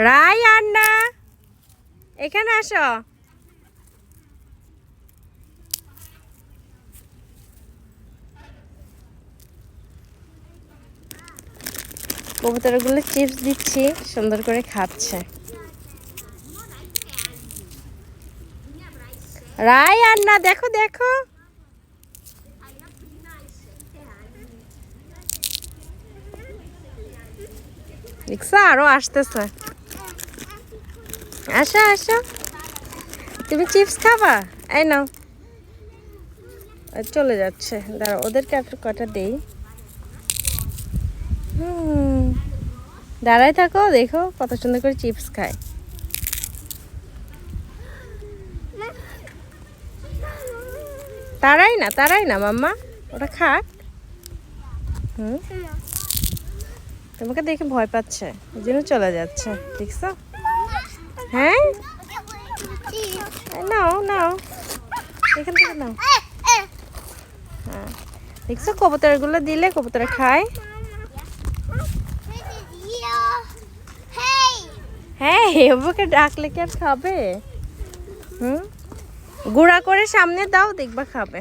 রাই আর না, এখানে আসো। কবুতরগুলো চিপস দিচ্ছি, সুন্দর করে খাচ্ছে। রাই আর না, দেখো দেখো। দেখছো আরো আসতেছে। আসো আসো, তুমি চিপস খাবা? এই নাও। চলে যাচ্ছে, দাঁড়া ওদেরকে একটু কটা দেই। দাঁড়াই থাকো, দেখো কত সুন্দর করে চিপস খায়। তারাই না মাম্মা, ওটা খাক। তোমাকে দেখে ভয় পাচ্ছে, ওই জন্য চলে যাচ্ছে, দেখছো? হ্যাঁ, নাও নাও, এখান থেকে নাও। হ্যাঁ, দেখছো কবুতরগুলো দিলে কবুতর খায়। হ্যাঁ, ওকে ডাকলে কি আর খাবে? গুঁড়া করে সামনে দাও, দেখবা খাবে।